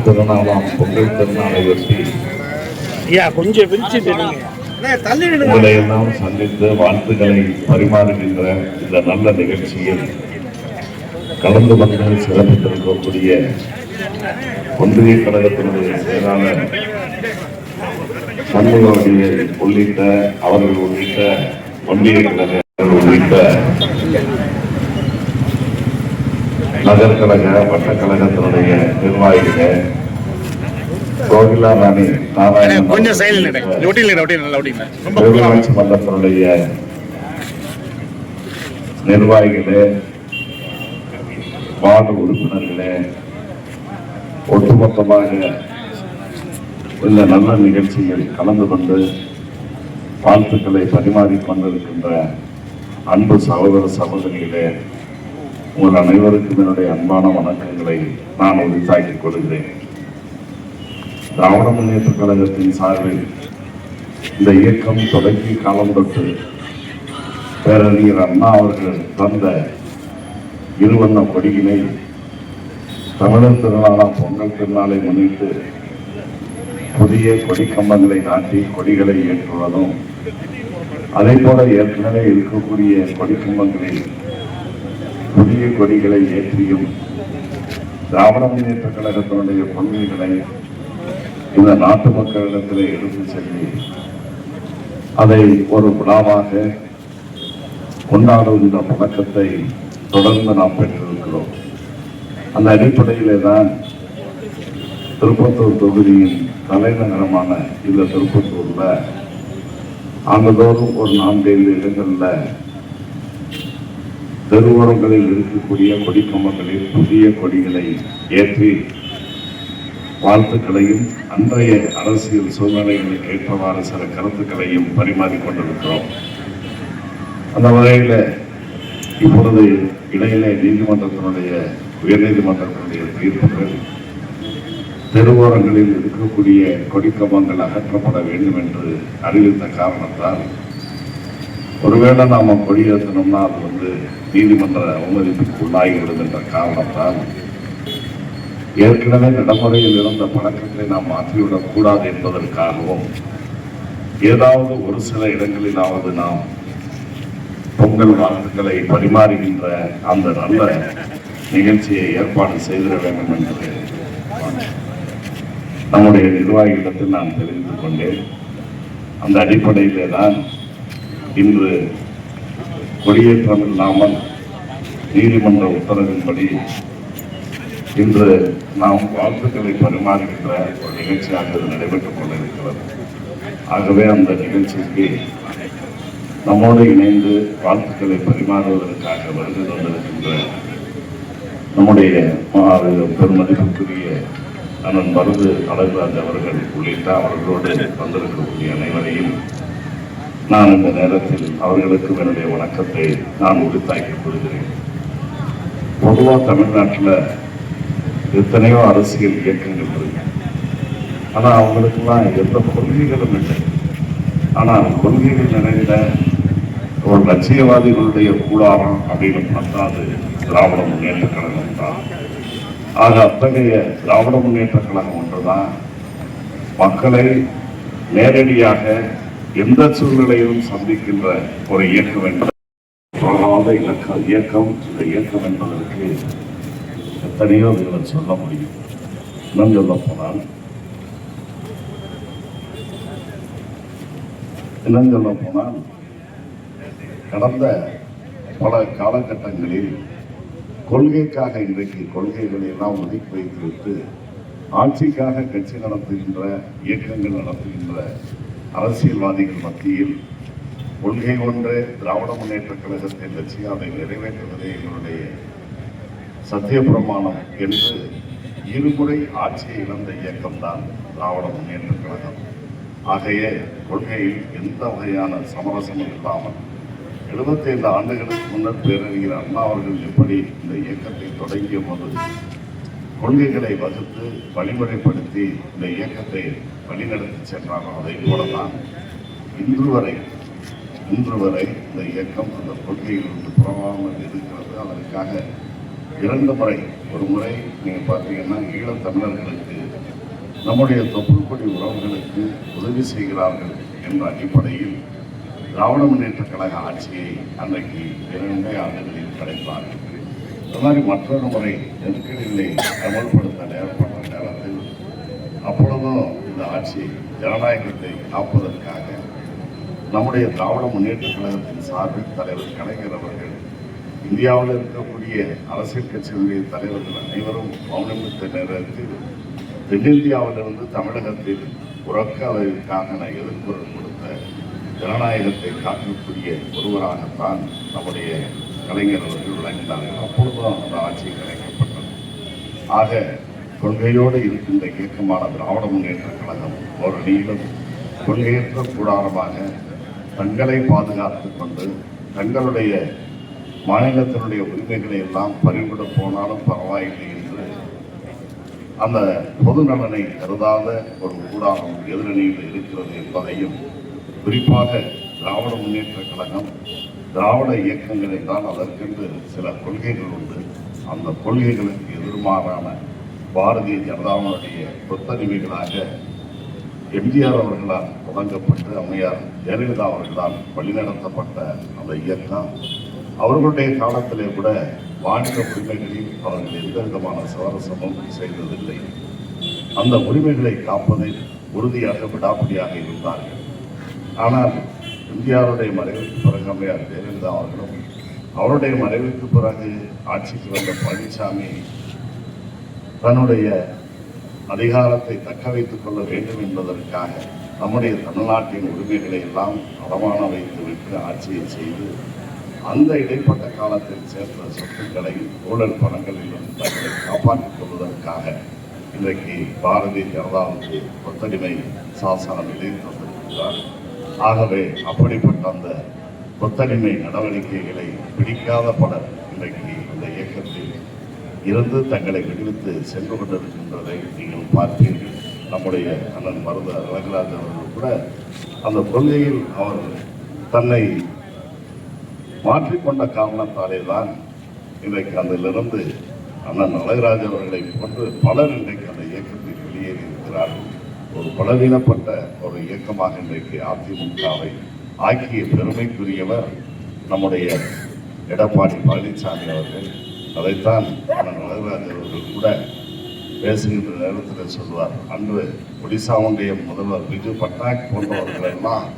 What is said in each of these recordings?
திருநாளாம் பொங்கல் திருநாளை ஒட்டி கொஞ்சம் விரிச்சு உங்களை எல்லாம் சந்தித்து வாழ்த்துக்களை பரிமாறுகின்ற இந்த நல்ல நிகழ்ச்சியில் கலந்து வந்து சிறப்பித்திருக்கக்கூடிய ஒன்றிய கழகத்தினுடைய செயலாளர் சண்முகவடிகள் உள்ளிட்ட அவர்கள் உள்ளிட்ட ஒன்றிய கழகங்கள் உள்ளிட்ட நகர்கழக வட்டக்கழகத்தினுடைய நிர்வாகிகளே, கோகிலா ராணி ஊராட்சி மன்றத்தினுடைய நிர்வாகிகளே, வார்டு உறுப்பினர்களே, ஒட்டுமொத்தமாக இந்த நல்ல நிகழ்ச்சியில் கலந்து கொண்டு வாழ்த்துக்களை பரிமாறிக்கொண்டிருக்கின்ற அன்பு சகோதர சகோதரிகளே, உங்கள் அனைவருக்கும் என்னுடைய அன்பான வணக்கங்களை நான் உரித்தாக்கிக் கொள்கிறேன். திராவிட முன்னேற்ற கழகத்தின் சார்பில் இந்த இயக்கம் தொடங்கி காலம் தொட்டு பேரறிஞர் அண்ணா அவர்கள் தந்த இருவண்ண கொடியினை தமிழர் திருநாளாம் பொங்கல் திருநாளை முன்னிட்டு புதிய கொடிக்கம்பங்களை நாட்டி கொடிகளை ஏற்றுவதும், அதே போல ஏற்கனவே இருக்கக்கூடிய கொடிக்கம்பங்களில் புதிய கொடிகளை ஏற்றியும் திராவிட முன்னேற்ற கழகத்தினுடைய கொள்கைகளை இந்த நாட்டு மக்களிடத்திலே எடுத்து செல்லி அதை ஒரு விழாவாக கொண்டாடுகின்ற பழக்கத்தை தொடர்ந்து நாம் பெற்றிருக்கிறோம். அந்த அடிப்படையிலே தான் திருப்பத்தூர் தொகுதியின் தலைநகரமான இந்த திருப்பத்தூர்ல ஆண்டுதோறும் ஒரு 4-7 இடங்களில் தெருவோரங்களில் இருக்கக்கூடிய கொடிக்கம்பங்களில் புதிய கொடிகளை ஏற்றி வாழ்த்துக்களையும் அன்றைய அரசியல் சூழ்நிலைகளுக்கு ஏற்றவாறு சில கருத்துக்களையும் பரிமாறிக்கொண்டிருக்கிறோம். அந்த வகையில் இப்பொழுது இடையிலே நீதிமன்றத்தினுடைய உயர்நீதிமன்றத்தினுடைய தீர்ப்புகள் தெருவோரங்களில் இருக்கக்கூடிய கொடிக்கம்பங்கள் அகற்றப்பட வேண்டும் என்று அறிவித்த காரணத்தால், ஒருவேளை நாம கொடியேற்றணும்னா அது நீதிமன்ற அவமதிப்புக்கு உள்ளாகிவிடும் என்ற காரணத்தால் ஏற்கனவே நடைமுறையில் இருந்த பழக்கத்தை நாம் மாற்றிவிடக் கூடாது என்பதற்காகவும் ஏதாவது ஒரு சில இடங்களிலாவது நாம் பொங்கல் வாழ்த்துக்களை பரிமாறுகின்ற அந்த நல்ல நிகழ்ச்சியை ஏற்பாடு செய்திட வேண்டும் என்று நம்முடைய நிர்வாகிகளிடத்தில் நான் தெரிந்து கொண்டேன். அந்த அடிப்படையிலே தான் இன்று கொடியேற்றம் இல்லாமல் நீதிமன்ற உத்தரவின்படி இன்று நாம் வாழ்த்துக்களை பரிமாறுகின்ற ஒரு நிகழ்ச்சியாக இது நடைபெற்றுக் கொண்டிருக்கிறது. ஆகவே அந்த நிகழ்ச்சிக்கு நம்மோடு இணைந்து வாழ்த்துக்களை பரிமாறுவதற்காக வருகை தந்திருக்கின்ற நம்முடைய பெருமதிப்புக்குரிய அண்ணன் மருது அழகுராஜ் அவர்கள் உள்ளிட்ட அவர்களோடு வந்திருக்கக்கூடிய அனைவரையும் நான் இந்த நேரத்தில் அவர்களுக்கும் என்னுடைய வணக்கத்தை நான் உரித்தாக்கிக் கொள்கிறேன். பொதுவாக தமிழ்நாட்டில் எத்தனையோ அரசியல் இயக்கங்கள் இருக்கு, ஆனால் அவங்களுக்கெல்லாம் எந்த கொள்கைகளும் இல்லை. ஆனால் கொள்கைகள் நிறைந்த ஒரு லட்சியவாதிகளுடைய கூடாரம் அப்படின்னு பார்த்தா அது திராவிட முன்னேற்ற கழகம் தான். ஆக அத்தகைய திராவிட முன்னேற்ற கழகம் ஒன்றுதான் மக்களை நேரடியாக எந்த சூழ்நிலையிலும் சந்திக்கின்ற ஒரு இயக்கம் என்பது இயக்கம். இந்த இயக்கம் என்பதற்கு எத்தனையோ நீங்கள் சொல்ல முடியும். இன்னும் சொல்ல போனால் கடந்த பல காலகட்டங்களில் கொள்கைக்காக இன்றைக்கு கொள்கைகளை எல்லாம் ஒதுக்கி வைத்துவிட்டு ஆட்சிக்காக கட்சி நடத்துகின்ற இயக்கங்கள் நடத்துகின்ற அரசியல்வாதிகள் மத்தியில் கொள்கை ஒன்று திராவிட முன்னேற்ற கழகத்தின் லட்சியம், அதை நிறைவேற்றுவதே எங்களுடைய சத்திய பிரமாணம் என்று இருமுறை ஆட்சியை இழந்த இயக்கம்தான் திராவிட முன்னேற்ற கழகம். ஆகையே கொள்கையில் எந்த வகையான சமரசமும் இல்லாமல் 75 ஆண்டுகளுக்கு முன்னர் பேரறிஞர் அண்ணா அவர்கள் எப்படி இந்த இயக்கத்தை தொடங்கிய போது கொள்கைகளை வகுத்து வழிமுறைப்படுத்தி இந்த இயக்கத்தை வழிநடத்தி சென்றாரோ அதை போலதான் இன்று வரை இந்த இயக்கம் அந்த கொள்கையிலிருந்து புறமாமல் இருக்கிறது. அதற்காக 2 முறை, ஒரு முறை நீங்கள் பார்த்தீங்கன்னா ஈழத் தமிழர்களுக்கு நம்முடைய தொப்புள்கொடி உறவுகளுக்கு உதவி செய்கிறார்கள் என்ற அடிப்படையில் திராவிட முன்னேற்ற கழக ஆட்சியை அன்றைக்கு 2 ஆண்டுகளில் கிடைத்தார்கள். இந்த மாதிரி மற்றொரு முறை நெருக்கடிகளை அமல்படுத்த ஏற்பட்ட நேரத்தில் அப்பொழுதும் இந்த ஆட்சி ஜனநாயகத்தை காப்பதற்காக நம்முடைய திராவிட முன்னேற்ற கழகத்தின் சார்பில் தலைவர் கலைஞர் அவர்கள் இந்தியாவில் இருக்கக்கூடிய அரசியல் கட்சிகளுடைய தலைவர்கள் அனைவரும் மௌனமித்த நேரத்தில் தென்னிந்தியாவிலிருந்து தமிழகத்தில் உறக்க அளவிற்காக எதிர்குரல் கொடுத்த ஜனநாயகத்தை காக்கக்கூடிய ஒருவராகத்தான் நம்முடைய கலைஞர் அவர்கள் விளங்கினார்கள். அப்பொழுதும் அந்த ஆட்சி கலைக்கப்பட்டது. ஆக கொள்கையோடு இருக்கின்ற இயக்கமான திராவிட முன்னேற்ற கழகம் ஒரு நீளம் கொள்கையற்ற கூடாரமாக தங்களை பாதுகாத்துக் கொண்டு தங்களுடைய மாநிலத்தினுடைய உரிமைகளை எல்லாம் பறிவிட போனாலும் பரவாயில்லை என்று அந்த பொது நலனை கருதாத ஒரு கூடாரம் எதிரணியில் இருக்கிறது என்பதையும், குறிப்பாக திராவிட முன்னேற்ற கழகம் திராவிட இயக்கங்கள் என்றால் அதற்கென்று சில கொள்கைகள் உண்டு. அந்த கொள்கைகளுக்கு எதிர்மாறான பாரதிய ஜனதாவுடைய கொத்தடிமைகளாக எம்ஜிஆர் அவர்களால் தொடங்கப்பட்டு அம்மையார் ஜெயலலிதா அவர்களால் வழிநடத்தப்பட்ட அந்த இயக்கம் அவர்களுடைய காலத்திலே கூட வாணிக உரிமைகளில் அவர்கள் எந்த விதமான சமரசமும் செய்ததில்லை. அந்த உரிமைகளை காப்பதில் உறுதியாக விடாப்பிடியாக இருந்தார்கள். ஆனால் எம்ஜிஆருடைய மறைவுக்கு பிறகு அம்மையார் ஜெயலலிதா அவர்களும் அவருடைய மறைவுக்கு பிறகு ஆட்சிக்கு வந்த பழனிசாமி தன்னுடைய அதிகாரத்தை தக்க வைத்துக் கொள்ள வேண்டும் என்பதற்காக நம்முடைய தமிழ்நாட்டின் உரிமைகளை எல்லாம் அடமான வைத்துவிட்டு ஆட்சியை செய்து அந்த இடைப்பட்ட காலத்தில் சேர்ந்த சொத்துக்களை ஊழல் பணங்களிலும் தங்களை காப்பாற்றிக் கொள்வதற்காக இன்றைக்கு பாரதிய ஜனதாவுக்கு கொத்தடிமை சாசனம் இணைத்திருக்கிறார். ஆகவே அப்படிப்பட்ட அந்த கொத்தடிமை நடவடிக்கைகளை பிடிக்காத பலர் இன்றைக்கு இந்த இயக்கத்தில் இருந்து தங்களை விடுவித்து சென்று கொண்டிருக்கின்றதை நீங்கள் பார்ப்பீர்கள். நம்முடைய அண்ணன் மருத அழகராஜ் அவர்கள் கூட அந்த கொள்கையில் அவர் தன்னை மாற்றிக்கொண்ட காரணத்தாலே தான் இன்றைக்கு அதிலிருந்து அண்ணன் அழகராஜ் அவர்களை போன்று பலர் இன்றைக்கு அந்த இயக்கத்தில் வெளியேறி இருக்கிறார்கள். ஒரு பலவீனப்பட்ட ஒரு இயக்கமாக இன்றைக்கு அதிமுகவை ஆக்கிய பெருமைக்குரியவர் நம்முடைய எடப்பாடி பழனிசாமி அவர்கள். அதைத்தான் அண்ணன் அழகராஜ் அவர்கள் கூட பேசுகின்ற நேரத்தில் சொல்வார், அன்று ஒடிசாவுடைய முதல்வர் பிஜு பட்நாயக் போன்றவர்கள் எல்லாம்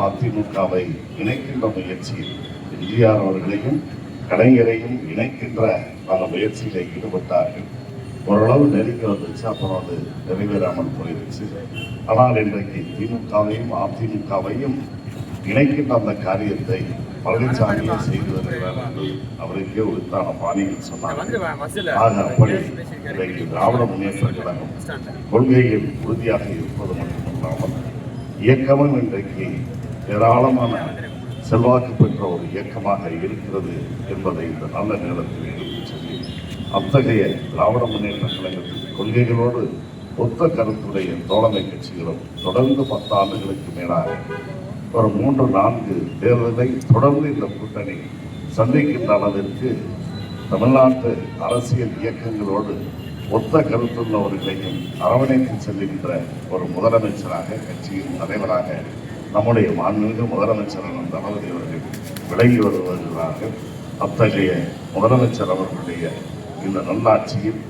அதிமுகவை இணைக்கின்ற முயற்சியில் எம்ஜிஆர் அவர்களையும் கலைஞரையும் இணைக்கின்ற அந்த முயற்சியில் ஈடுபட்டார்கள். ஓரளவு நெருங்கி வந்துச்சு, அப்புறம் அது நிறைவேறாமல் போயிடுச்சு. ஆனால் இன்றைக்கு திமுகவையும் அதிமுகவையும் இணைக்கின்ற அந்த காரியத்தை பழனிசாமியை செய்து வருகிறார் என்று அவருக்கே உரித்தான பாணியில் சொன்னார். ஆக அப்படி இன்றைக்கு திராவிட முன்னேற்ற கழகம் கொள்கையில் உறுதியாக இருப்பது மட்டுமல்லாமல் இயக்கமும் இன்றைக்கு ஏராளமான செல்வாக்கு பெற்ற ஒரு இயக்கமாக இருக்கிறது என்பதை இந்த நல்ல நேரத்தில் எடுத்துச் சொல்லி, அத்தகைய திராவிட முன்னேற்ற கழகத்தின் கொள்கைகளோடு ஒத்த கருத்துடைய தோழமை கட்சிகளும் தொடர்ந்து 10 ஆண்டுகளுக்கு மேலாக ஒரு 3-4 தேர்தலை தொடர்ந்து இந்த கூட்டணி சந்திக்கின்ற அளவிற்கு தமிழ்நாட்டு அரசியல் இயக்கங்களோடு ஒத்த கருத்துள்ளவர்களையும் அரவணைத்து செல்கின்ற ஒரு முதலமைச்சராக, கட்சியின் தலைவராக நம்முடைய மாண்புமிகு முதலமைச்சர் தளபதி அவர்கள் விலகி வருகிறார்கள். அத்தகைய முதலமைச்சர் அவர்களுடைய இந்த நல்லாட்சியில்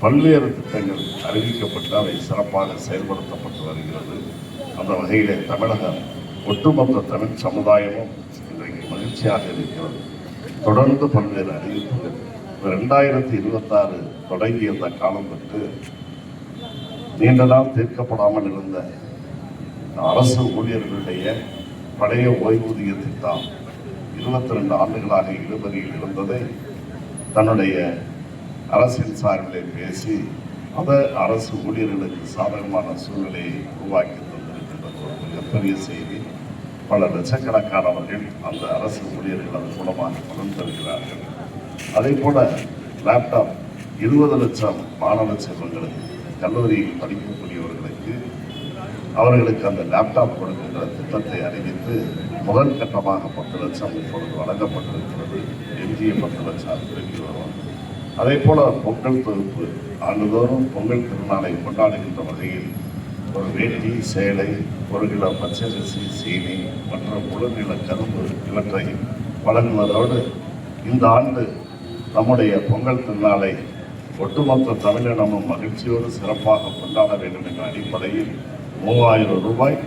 பல்வேறு திட்டங்கள் அறிவிக்கப்பட்டு அவை சிறப்பாக செயல்படுத்தப்பட்டு வருகிறது. அந்த வகையிலே தமிழகம் ஒட்டுமொத்த தமிழ் சமுதாயமும் இன்றைக்கு மகிழ்ச்சியாக இருக்கிறது. தொடர்ந்து பல்வேறு அறிவிப்புகள் 2026 தொடங்கிய அந்த காலம் தொட்டு நீண்ட நாள் தீர்க்கப்படாமல் இருந்த அரசு ஊழியர்களுடைய பழைய ஓய்வூதிய திட்டம் 22 ஆண்டுகளாக இழுபறியில் இருந்ததை தன்னுடைய அரசின் சார்பிலே பேசி அதை அரசு ஊழியர்களுக்கு சாதகமான சூழ்நிலையை உருவாக்கி தந்திருக்கின்ற ஒரு மிகப்பெரிய செய்தி. பல லட்சக்கணக்கானவர்கள் அந்த அரசு ஊழியர்கள் அதன் மூலமாக பலன் தருகிறார்கள். அதே போல லேப்டாப் 20 லட்சம் மாணவ செல்வங்களுக்கு, கல்லூரியில் படிக்கக்கூடியவர்களுக்கு அவர்களுக்கு அந்த லேப்டாப் கொடுக்கின்ற திட்டத்தை அறிவித்து முதல் கட்டமாக 10 லட்சம் இப்பொழுது வழங்கப்பட்டிருக்கிறது. எஞ்சிய 10 லட்சம் பெருகி வருவோம். அதே போல பொங்கல் தொகுப்பு ஆண்டுதோறும் பொங்கல் திருநாளை கொண்டாடுகின்ற வகையில் ஒரு வேட்டி, சேலை, 1 கிலோ பச்சரிசி, சீனி மற்றும் முழுநில கரும்பு இவற்றை வழங்குவதோடு இந்த ஆண்டு நம்முடைய பொங்கல் திருநாளை ஒட்டுமொத்த தமிழினமும் மகிழ்ச்சியோடு சிறப்பாக கொண்டாட வேண்டும் என்ற அடிப்படையில் 3000 ரூபாய்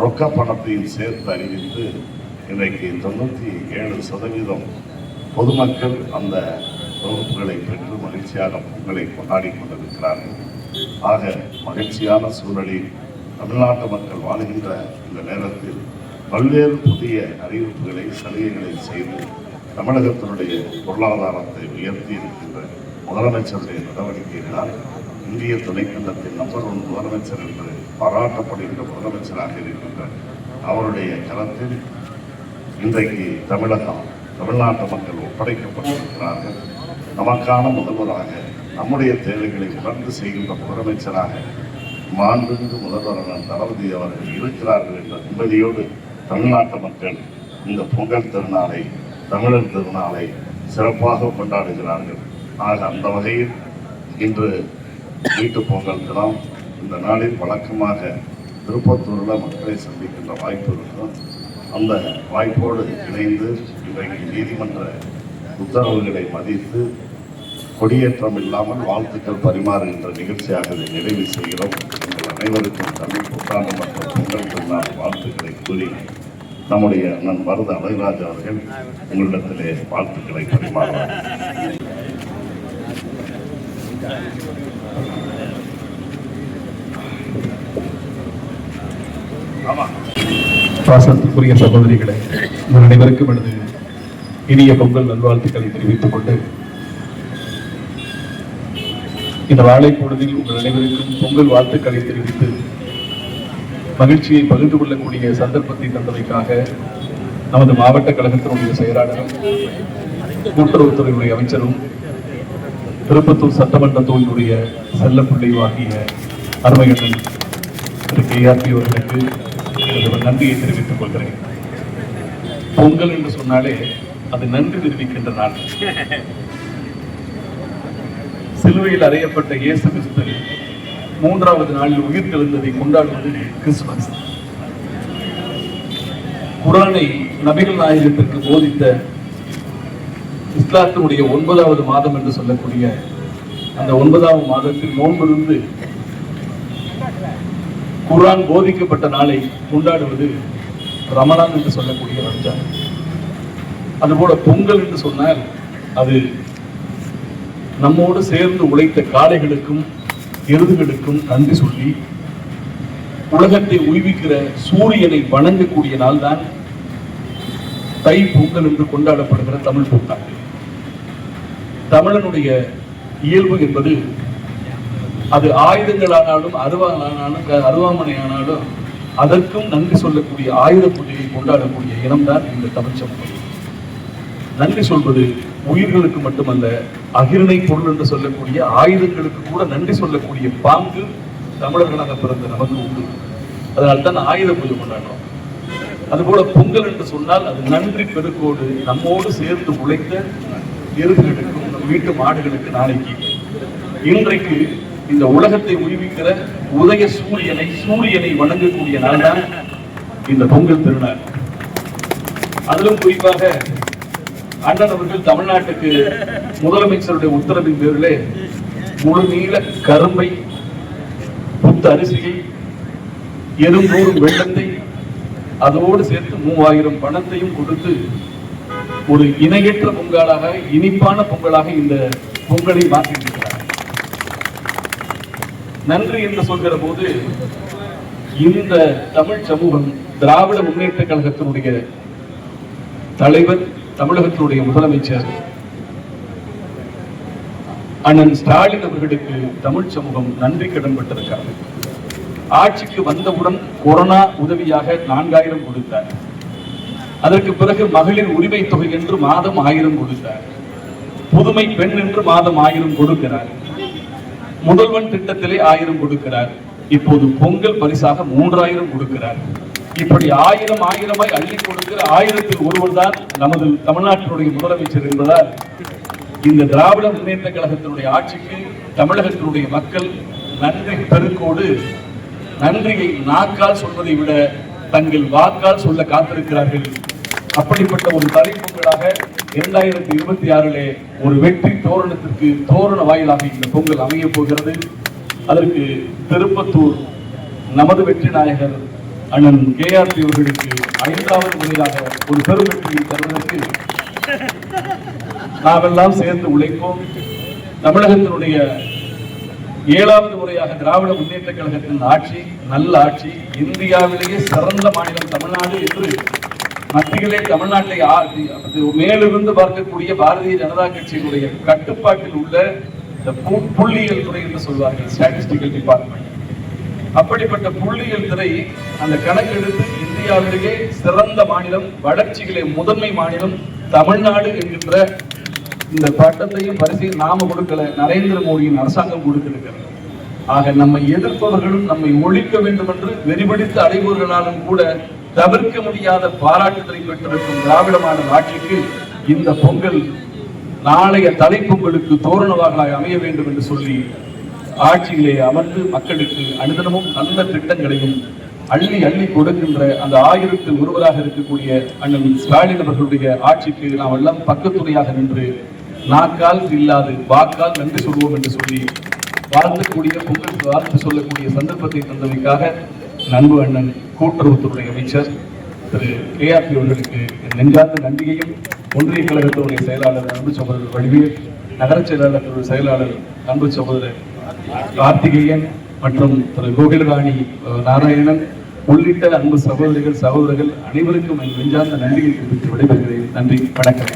ரொக்க பணத்தையும் சேர்த்து அறிவித்து இன்றைக்கு 97% பொதுமக்கள் அந்த தொகுப்புகளை பெற்று மகிழ்ச்சியாக பொங்கலை கொண்டாடி கொண்டிருக்கிறார்கள். ஆக மகிழ்ச்சியான சூழலில் தமிழ்நாட்டு மக்கள் வாழ்கின்ற இந்த நேரத்தில் பல்வேறு புதிய அறிவிப்புகளை, சலுகைகளை செய்து தமிழகத்தினுடைய பொருளாதாரத்தை உயர்த்தி இருக்கின்ற முதலமைச்சருடைய நடவடிக்கைகளால் இந்திய துணைக்கண்டத்தின் நம்பர் 1 முதலமைச்சர் என்று பாராட்டப்படுகின்ற முதலமைச்சராக இருக்கின்ற அவருடைய கரத்தில் இன்றைக்கு தமிழ்நாட்டு மக்கள் ஒப்படைக்கப்பட்டிருக்கிறார்கள். நமக்கான முதல்வராக நம்முடைய தேவைகளை உணர்ந்து செய்கின்ற முதலமைச்சராக மாண்புமிகு முதல்வர் தளபதி அவர்கள் இருக்கிறார்கள் என்ற நிம்மதியோடு தமிழ்நாட்டு மக்கள் இந்த பொங்கல் திருநாளை, தமிழர் திருநாளை சிறப்பாக கொண்டாடுகிறார்கள். ஆக அந்த வகையில் இன்று வீட்டு பொங்கல் தினம். இந்த நாளில் வழக்கமாக திருப்பத்தூரில் மக்களை சந்திக்கின்ற வாய்ப்பு இருக்கும். அந்த வாய்ப்போடு இணைந்து இன்றைக்கு நீதிமன்ற உத்தரவுகளை மதித்து கொடியேற்றம் இல்லாமல் வாழ்த்துக்கள் பரிமாறுகின்ற நிகழ்ச்சியாக இதை நிறைவு செய்கிறோம். உங்கள் அனைவருக்கும் தமிழ் புத்தாண்டு மற்றும் பொங்கல் திருநாள் வாழ்த்துக்களை கூறி நம்முடைய அண்ணன் மருது அழகுராஜ் அவர்கள் உங்களிடத்திலே வாழ்த்துக்களை பரிமாறுவார். பாசத்துக்குரிய சகோதரிகளை, உங்கள் அனைவருக்கும் எனது இனிய பொங்கல் நல்வாழ்த்துக்களை தெரிவித்துக் கொண்டு இந்த வாழை பொழுதில் உங்கள் அனைவருக்கும் பொங்கல் வாழ்த்துக்களை தெரிவித்து மகிழ்ச்சியை பகிர்ந்து கொள்ளக்கூடிய சந்தர்ப்பத்தை தந்தமைக்காக நமது மாவட்ட கழகத்தினுடைய செயலாளரும் கூட்டுறவுத்துறையுடைய அமைச்சரும் திருப்பத்தூர் சட்டமன்ற தொகுதியுடைய செல்ல பிள்ளைவாகிய அருமையண்ணன் திரு KRP அவர்களுக்கு நன்றியை தெரிவித்துக் கொள்கிறேன். பொங்கல் என்று சொன்னாலே அது நன்றி தெரிவிக்கின்ற நாள். சிலுவையில் அறையப்பட்ட இயேசு கிறிஸ்து 3வது நாளில் உயிர் தெழுந்ததை கொண்டாடுவது கிறிஸ்துமஸ். குர்ஆனை நபிகள் நாயகத்திற்கு போதித்த இஸ்லாத்தினுடைய 9வது மாதம் என்று சொல்லக்கூடிய அந்த 9வது மாதத்தில் நோன்பிருந்து குர்ஆன் போதிக்கப்பட்ட நாளை கொண்டாடுவது ரமலான் என்று சொல்லக்கூடிய ரம்ஜான். அதுபோல பொங்கல் என்று சொன்னால் அது நம்மோடு சேர்ந்து உழைத்த காளைகளுக்கும் எருதுகளுக்கும் நன்றி சொல்லி உலகத்தை உய்விக்கிற சூரியனை வணங்கக்கூடிய நாள் தான் தை பொங்கல் என்று கொண்டாடப்படுகிற தமிழ் புத்தாண்டு. தமிழனுடைய இயல்பு என்பது அது ஆயுதங்களானாலும் அருவாமனை ஆனாலும் அதற்கும் நன்றி சொல்லக்கூடிய ஆயுத பூஜையை கொண்டாடக்கூடிய இனம்தான் இந்த தமிழ் சமூகம். நன்றி சொல்வது உயிர்களுக்கு மட்டுமல்ல, அகிரணை பொருள் என்று சொல்லக்கூடிய ஆயுதங்களுக்கு கூட நன்றி சொல்லக்கூடிய பாங்கு தமிழர்களாக பிறந்த நமக்கு உண்டு. அதனால்தான் ஆயுத பூஜை கொண்டாடுறோம். அதுபோல பொங்கல் என்று சொன்னால் அது நன்றி பெருக்கோடு நம்மோடு சேர்ந்து உழைத்த எருதுகளுக்கும் நம் வீட்டு மாடுகளுக்கு நாளைக்கு இன்றைக்கு இந்த உலகத்தை உய்விக்கிற உதய சூரியனை வணங்கக்கூடிய நாள் தான் இந்த பொங்கல் திருநாள். அதிலும் குறிப்பாக அண்ணன் அவர்கள் தமிழ்நாட்டுக்கு முதலமைச்சருடைய உத்தரவின் பேரிலே முழு நீள கரும்பை, புத்த அரிசியை, எறும்பூரும் வெள்ளத்தை அதோடு சேர்த்து 3000 பணத்தையும் கொடுத்து ஒரு இணையற்ற பொங்கலாக, இனிப்பான பொங்கலாக இந்த பொங்கலை மாற்றியிருக்கிறார். நன்றி என்று சொல்கிற போது இந்த தமிழ் சமூகம் திராவிட முன்னேற்ற கழகத்தினுடைய தலைவர், தமிழகத்தினுடைய முதலமைச்சர் அண்ணன் ஸ்டாலின் அவர்களுக்கு தமிழ் சமூகம் நன்றி கடன் பட்டிருக்கிறார். ஆட்சிக்கு வந்தவுடன் கொரோனா உதவியாக 4000 கொடுத்தார். அதற்கு பிறகு மகளிர் உரிமை தொகை என்று மாதம் 1000 கொடுத்தார். புதுமை பெண் என்று மாதம் 1000 கொடுக்கிறார். முதல்வன் திட்டத்திலே 1000 கொடுக்கிறார். இப்போது பொங்கல் பரிசாக 3000 கொடுக்கிறார். இப்படி 1000 அள்ளி கொடுக்கிற 1000-ல் ஒருவர் தான் நமது தமிழ்நாட்டினுடைய முதலமைச்சர் என்பதால் இந்த திராவிட முன்னேற்ற கழகத்தினுடைய ஆட்சிக்கு தமிழகத்தினுடைய மக்கள் நன்றி பெருக்கோடு நன்றியை நாக்கால் சொல்வதை விட தங்கள் வாக்கால் சொல்ல காத்திருக்கிறார்கள். அப்படிப்பட்ட ஒரு தலைப்பொங்கலாக 2026 ஒரு வெற்றி தோரணத்திற்கு தோரண வாயிலாக இந்த பொங்கல் அமைய போகிறது. அதற்கு திருப்பத்தூர் நமது வெற்றி நாயகர் அண்ணன் KRP அவர்களுக்கு 5வது முறையாக ஒரு பெரும் வெற்றியை தருவதற்கு நாமெல்லாம் சேர்ந்து உழைப்போம். தமிழகத்தினுடைய 7வது முறையாக திராவிட முன்னேற்ற கழகத்தின் ஆட்சி நல்ல ஆட்சி, இந்தியாவிலேயே சிறந்த மாநிலம் தமிழ்நாடு என்று மத்தியிலே தமிழ்நாட்டை மேலிருந்து பார்க்கக்கூடிய பாரதிய ஜனதா கட்சியினுடைய கட்டுப்பாட்டில் உள்ள இந்த புள்ளியியல் துறை என்று சொல்வார்கள், ஸ்டாட்டிஸ்டிக்கல் டிபார்ட்மெண்ட். அப்படிப்பட்ட புள்ளியியல் துறை அந்த கணக்கெடுத்து இந்தியாவிலேயே சிறந்த மாநிலம், வளர்ச்சிகளே முதன்மை மாநிலம் தமிழ்நாடு என்கின்ற இந்த பட்டத்தையும் பரிசையும் நாம கொடுக்கல, நரேந்திர மோடியின் அரசாங்கம் கொடுத்திருக்கிறது. ஆக நம்மை எதிர்ப்பவர்களும் நம்மை ஒழிக்க வேண்டும் என்று வெறிபிடித்து அடைபவர்களாலும் கூட தவிர்க்க முடியாத பாராட்டுதலை பெற்றிருக்கும் திராவிட மாடல் ஆட்சிக்கு இந்த பொங்கல் நாளைய தலைப்பொங்கலுக்கு தோரணவாகலாக அமைய வேண்டும் என்று சொல்லி ஆட்சியிலே அமர்ந்து மக்களுக்கு அனுதினமும் நல்ல திட்டங்களையும் அள்ளி அள்ளி கொடுக்கின்ற அந்த 1000-ல் ஒருவராக இருக்கக்கூடிய அண்ணன் ஸ்டாலின் அவர்களுடைய ஆட்சிக்கு நாம் எல்லாம் பக்கத்துணையாக நின்று நாக்கால் இல்லாது வாக்கால் நன்றி சொல்வோம் என்று சொல்லி வாழ்த்தக்கூடிய பொங்கல் வாழ்த்து சொல்லக்கூடிய சந்தர்ப்பத்தை தந்தமைக்காக நண்பு அண்ணன் கூட்டுறவுத்துறை அமைச்சர் திரு KRP அவர்களுக்கு நெஞ்சார்ந்த நன்றியையும், ஒன்றிய கழகத்துடைய செயலாளர் அன்பு சகோதரர் வடிவேல், நகர செயலாளர் செயலாளர் அன்பு சகோதரர் கார்த்திகேயன் மற்றும் திரு கோகிலராணி நாராயணன் உள்ளிட்ட அன்பு சகோதரிகள் சகோதரர்கள் அனைவருக்கும் நெஞ்சார்ந்த நன்றியை தெரிவித்து விடைபெறுகிறேன். நன்றி, வணக்கம்.